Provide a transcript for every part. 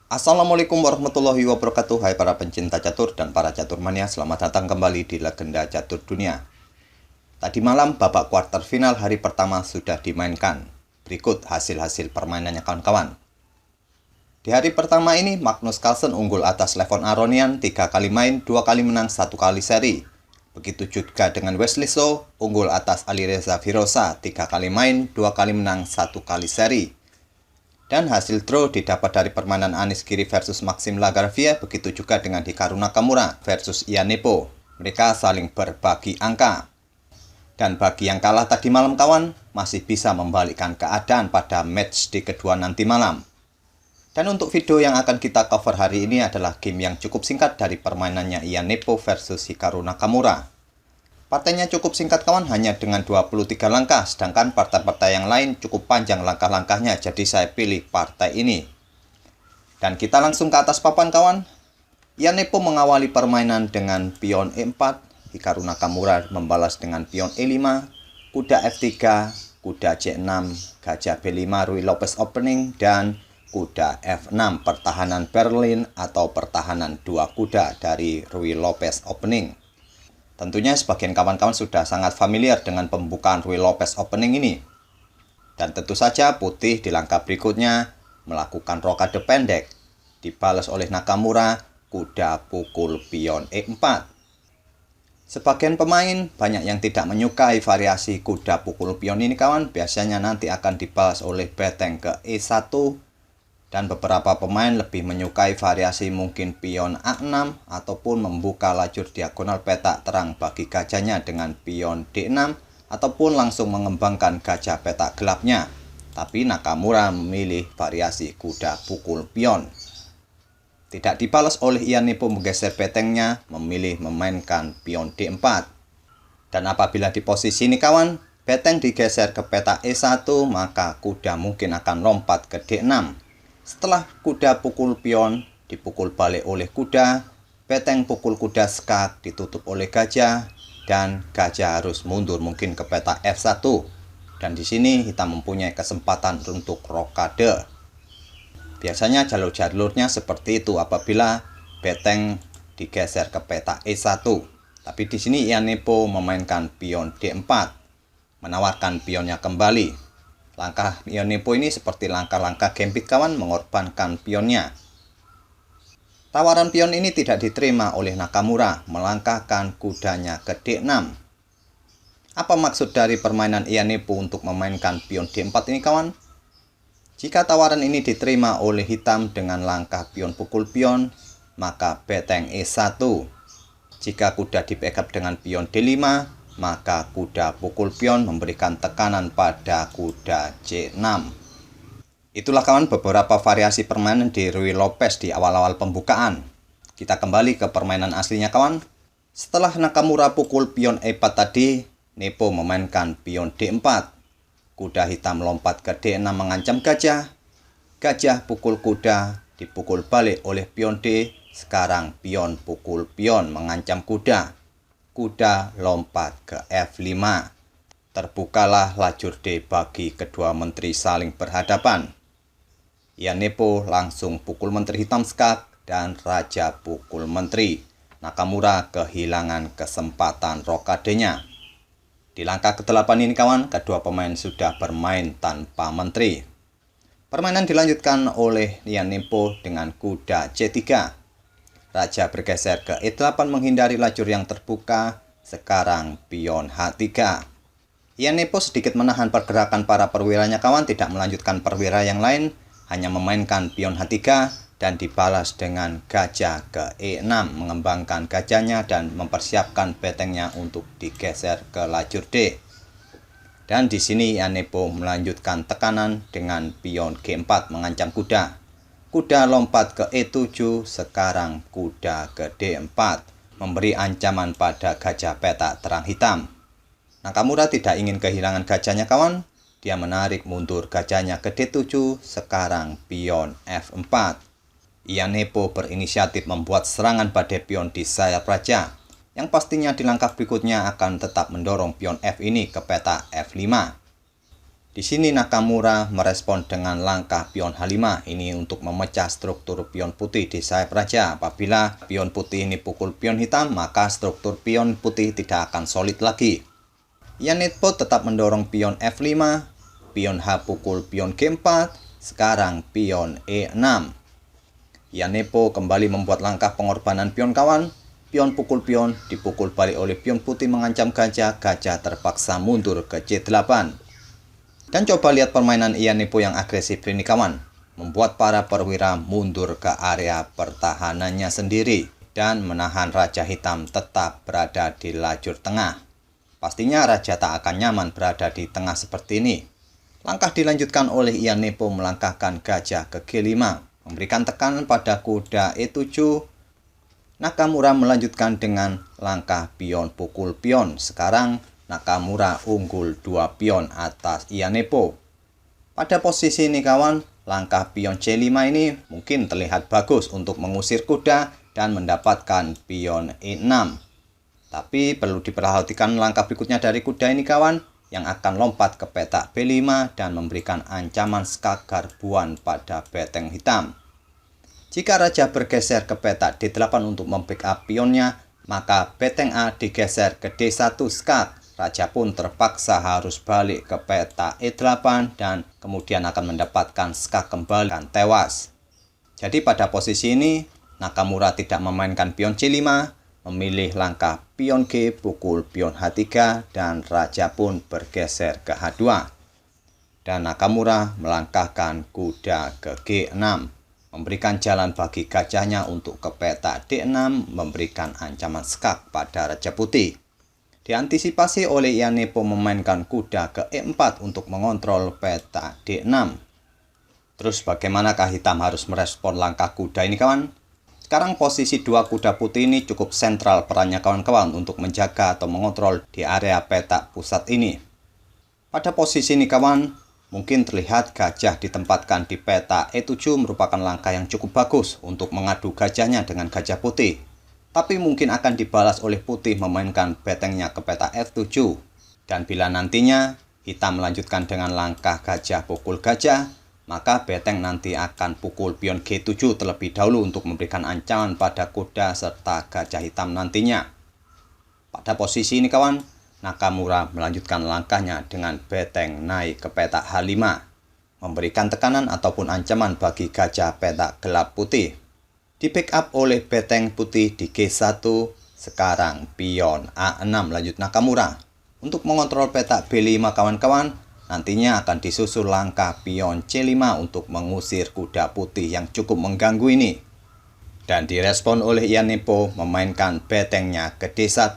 Assalamualaikum warahmatullahi wabarakatuh. Hai para pencinta catur dan para catur mania, selamat datang kembali di Legenda Catur Dunia. Tadi malam babak kuarter final hari pertama sudah dimainkan. Berikut hasil-hasil permainannya kawan-kawan. Di hari pertama ini Magnus Carlsen unggul atas Levon Aronian 3 kali main, 2 kali menang, 1 kali seri. Begitu juga dengan Wesley So unggul atas Alireza Firosa 3 kali main, 2 kali menang, 1 kali seri. Dan hasil draw didapat dari permainan Anish Giri versus Maxim Lagarvia, begitu juga dengan Hikaru Nakamura versus Ian Nepo. Mereka saling berbagi angka. Dan bagi yang kalah tadi malam kawan, masih bisa membalikkan keadaan pada match di kedua nanti malam. Dan untuk video yang akan kita cover hari ini adalah game yang cukup singkat dari permainannya Ian Nepo versus Hikaru Nakamura. Partainya cukup singkat kawan, hanya dengan 23 langkah, sedangkan partai-partai yang lain cukup panjang langkah-langkahnya, jadi saya pilih partai ini. Dan kita langsung ke atas papan kawan. Ian Nepo mengawali permainan dengan pion E4, Hikaru Nakamura membalas dengan pion E5, kuda F3, kuda C6, gajah B5, Ruy Lopez opening, dan kuda F6 pertahanan Berlin atau pertahanan dua kuda dari Ruy Lopez opening. Tentunya sebagian kawan-kawan sudah sangat familiar dengan pembukaan Ruy Lopez opening ini. Dan tentu saja putih di langkah berikutnya melakukan rokade pendek. Dibalas oleh Nakamura, kuda pukul pion E4. Sebagian pemain banyak yang tidak menyukai variasi kuda pukul pion ini kawan. Biasanya nanti akan dibalas oleh beteng ke E1. Dan beberapa pemain lebih menyukai variasi mungkin pion A6 ataupun membuka lajur diagonal petak terang bagi gajahnya dengan pion D6 ataupun langsung mengembangkan gajah petak gelapnya. Tapi Nakamura memilih variasi kuda pukul pion. Tidak dibalas oleh Ian Nepo menggeser betengnya, memilih memainkan pion D4. Dan apabila di posisi ini kawan, beteng digeser ke petak E1, maka kuda mungkin akan lompat ke D6. Setelah kuda pukul pion, dipukul balik oleh kuda, beteng pukul kuda skak, ditutup oleh gajah, dan gajah harus mundur mungkin ke petak F1. Dan di sini hitam mempunyai kesempatan untuk rokade. Biasanya jalur-jalurnya seperti itu apabila beteng digeser ke petak E1. Tapi di sini Ian Nepo memainkan pion D4, menawarkan pionnya kembali. Langkah Ian Nepo ini seperti langkah-langkah gambit kawan, mengorbankan pionnya. Tawaran pion ini tidak diterima oleh Nakamura, melangkahkan kudanya ke D6. Apa maksud dari permainan Ian Nepo untuk memainkan pion D4 ini kawan? Jika tawaran ini diterima oleh hitam dengan langkah pion pukul pion, maka beteng E1. Jika kuda di backup dengan pion D5, maka kuda pukul pion memberikan tekanan pada kuda C6. Itulah kawan beberapa variasi permainan di Ruy Lopez di awal-awal pembukaan. Kita kembali ke permainan aslinya kawan. Setelah Nakamura pukul pion E4 tadi, Nepo memainkan pion D4. Kuda hitam lompat ke D6 mengancam gajah. Gajah pukul kuda, dipukul balik oleh pion D. Sekarang pion pukul pion mengancam kuda. Kuda lompat ke F5. Terbukalah lajur D bagi kedua menteri saling berhadapan. Ian Nepo langsung pukul menteri hitam skak dan raja pukul menteri. Nakamura kehilangan kesempatan rokadenya. Di langkah ke-8 ini kawan, kedua pemain sudah bermain tanpa menteri. Permainan dilanjutkan oleh Ian Nepo dengan kuda C3. Raja bergeser ke E8 menghindari lajur yang terbuka. Sekarang pion H3. Ian Nepo sedikit menahan pergerakan para perwiranya kawan, tidak melanjutkan perwira yang lain, hanya memainkan pion H3 dan dibalas dengan gajah ke E6, mengembangkan gajahnya dan mempersiapkan betengnya untuk digeser ke lajur D. Dan di sini Ian Nepo melanjutkan tekanan dengan pion G4 mengancam kuda. Kuda lompat ke E7, sekarang kuda ke D4, memberi ancaman pada gajah petak terang hitam. Nakamura tidak ingin kehilangan gajahnya kawan, dia menarik mundur gajahnya ke D7, sekarang pion F4. Ian Nepo berinisiatif membuat serangan pada pion di sayap raja, yang pastinya di langkah berikutnya akan tetap mendorong pion F ini ke petak F5. Di sini Nakamura merespon dengan langkah pion H5 ini untuk memecah struktur pion putih di sayap raja. Apabila pion putih ini pukul pion hitam, maka struktur pion putih tidak akan solid lagi. Ian Nepo tetap mendorong pion F5, pion H pukul pion G4, sekarang pion E6. Ian Nepo kembali membuat langkah pengorbanan pion kawan. Pion pukul pion dipukul balik oleh pion putih mengancam gajah. Gajah terpaksa mundur ke C8. Dan coba lihat permainan Ian Nepo yang agresif ini kawan. Membuat para perwira mundur ke area pertahanannya sendiri. Dan menahan Raja Hitam tetap berada di lajur tengah. Pastinya Raja tak akan nyaman berada di tengah seperti ini. Langkah dilanjutkan oleh Ian Nepo melangkahkan gajah ke G5. Memberikan tekanan pada kuda E7. Nakamura melanjutkan dengan langkah pion pukul pion. Sekarang Nakamura unggul 2 pion atas Ian Nepo. Pada posisi ini kawan, langkah pion C5 ini mungkin terlihat bagus untuk mengusir kuda dan mendapatkan pion E6. Tapi perlu diperhatikan langkah berikutnya dari kuda ini kawan, yang akan lompat ke petak B5 dan memberikan ancaman skak garbuan pada beteng hitam. Jika raja bergeser ke petak D8 untuk membackup pionnya, maka beteng A digeser ke D1 skak. Raja pun terpaksa harus balik ke petak E8 dan kemudian akan mendapatkan skak kembali dan tewas. Jadi pada posisi ini, Nakamura tidak memainkan pion C5, memilih langkah pion G pukul pion H3 dan raja pun bergeser ke H2. Dan Nakamura melangkahkan kuda ke G6, memberikan jalan bagi gajahnya untuk ke petak D6, memberikan ancaman skak pada Raja Putih. Diantisipasi oleh Ian Nepo memainkan kuda ke E4 untuk mengontrol petak D6. Terus bagaimanakah hitam harus merespon langkah kuda ini kawan? Sekarang posisi dua kuda putih ini cukup sentral perannya kawan-kawan untuk menjaga atau mengontrol di area petak pusat ini. Pada posisi ini kawan, mungkin terlihat gajah ditempatkan di petak E7 merupakan langkah yang cukup bagus untuk mengadu gajahnya dengan gajah putih. Tapi mungkin akan dibalas oleh putih memainkan betengnya ke petak F7. Dan bila nantinya hitam melanjutkan dengan langkah gajah pukul gajah, maka beteng nanti akan pukul pion G7 terlebih dahulu untuk memberikan ancaman pada kuda serta gajah hitam nantinya. Pada posisi ini kawan, Nakamura melanjutkan langkahnya dengan beteng naik ke petak H5, memberikan tekanan ataupun ancaman bagi gajah petak gelap putih. Di backup oleh beteng putih di G1, sekarang pion A6 lanjut Nakamura. Untuk mengontrol petak B5 kawan-kawan, nantinya akan disusul langkah pion C5 untuk mengusir kuda putih yang cukup mengganggu ini. Dan direspon oleh Ian Nepo memainkan betengnya ke D1.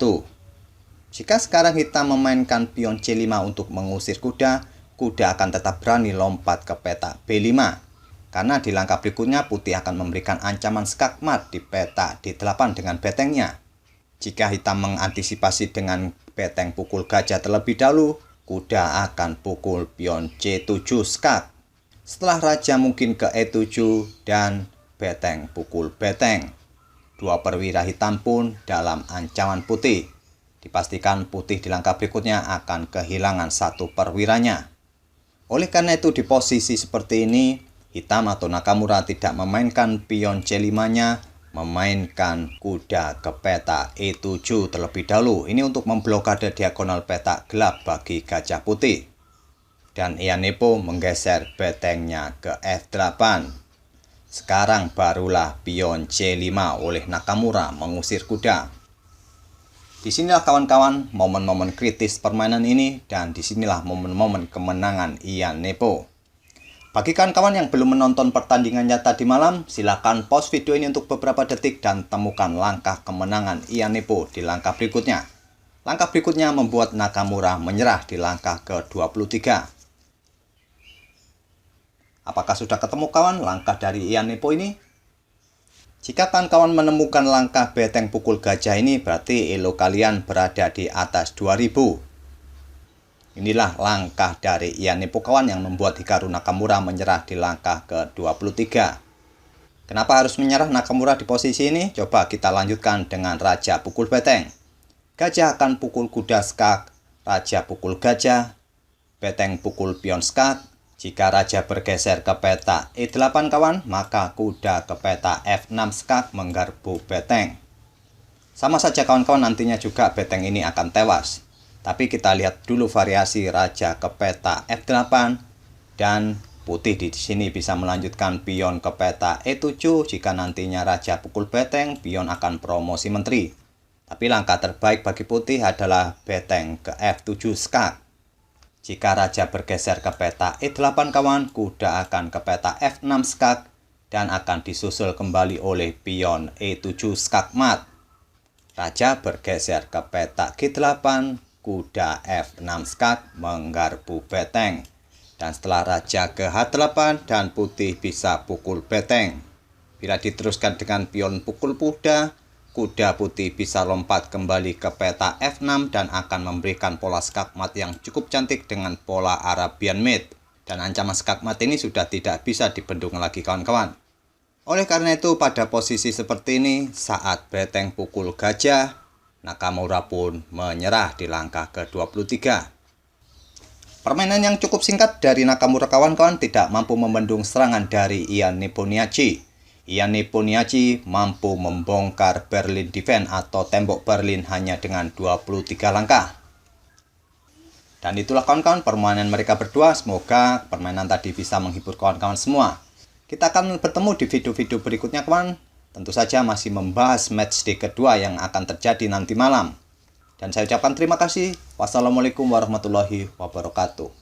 Jika sekarang hitam memainkan pion C5 untuk mengusir kuda, kuda akan tetap berani lompat ke petak B5. Karena di langkah berikutnya putih akan memberikan ancaman skakmat di petak D8 dengan betengnya. Jika hitam mengantisipasi dengan beteng pukul gajah terlebih dahulu, kuda akan pukul pion C7 skak. Setelah raja mungkin ke E7 dan beteng pukul beteng. Dua perwira hitam pun dalam ancaman putih. Dipastikan putih di langkah berikutnya akan kehilangan satu perwiranya. Oleh karena itu di posisi seperti ini, hitam atau Nakamura tidak memainkan pion C5-nya, memainkan kuda ke petak E7 terlebih dahulu. Ini untuk memblokade diagonal petak gelap bagi gajah putih. Dan Ian Nepo menggeser betengnya ke F8. Sekarang barulah pion C5 oleh Nakamura mengusir kuda. Disinilah kawan-kawan momen-momen kritis permainan ini dan disinilah momen-momen kemenangan Ian Nepo. Bagi kawan-kawan yang belum menonton pertandingannya tadi malam, silakan pause video ini untuk beberapa detik dan temukan langkah kemenangan Ian Nepo di langkah berikutnya. Langkah berikutnya membuat Nakamura menyerah di langkah ke-23. Apakah sudah ketemu kawan langkah dari Ian Nepo ini? Jika kawan-kawan menemukan langkah beteng pukul gajah ini, berarti elo kalian berada di atas 2000. Inilah langkah dari Ian Nepo kawan yang membuat Hikaru Nakamura menyerah di langkah ke-23. Kenapa harus menyerah Nakamura di posisi ini? Coba kita lanjutkan dengan raja pukul beteng. Gajah akan pukul kuda skak, raja pukul gajah, beteng pukul pion skak. Jika raja bergeser ke peta E8 kawan, maka kuda ke peta F6 skak menggarpu beteng. Sama saja kawan-kawan, nantinya juga beteng ini akan tewas. Tapi kita lihat dulu variasi raja ke peta F8 dan putih di sini bisa melanjutkan pion ke peta E7. Jika nantinya raja pukul beteng, pion akan promosi menteri. Tapi langkah terbaik bagi putih adalah beteng ke F7 skak. Jika raja bergeser ke peta E8 kawan, kuda akan ke peta F6 skak dan akan disusul kembali oleh pion E7 skak mat. Raja bergeser ke peta G8, kuda F6 skak menggarpu beteng. Dan setelah raja ke H8 dan putih bisa pukul beteng. Bila diteruskan dengan pion pukul kuda, kuda putih bisa lompat kembali ke peta F6 dan akan memberikan pola skak mat yang cukup cantik dengan pola Arabian Maid. Dan ancaman skak mat ini sudah tidak bisa dibendung lagi kawan-kawan. Oleh karena itu, pada posisi seperti ini, saat beteng pukul gajah, Nakamura pun menyerah di langkah ke-23. Permainan yang cukup singkat dari Nakamura kawan-kawan tidak mampu membendung serangan dari Ian Nepomniachtchi. Ian Nepomniachtchi mampu membongkar Berlin Defense atau tembok Berlin hanya dengan 23 langkah. Dan itulah kawan-kawan permainan mereka berdua. Semoga permainan tadi bisa menghibur kawan-kawan semua. Kita akan bertemu di video-video berikutnya kawan. Tentu saja masih membahas matchday kedua yang akan terjadi nanti malam. Dan saya ucapkan terima kasih. Wassalamualaikum warahmatullahi wabarakatuh.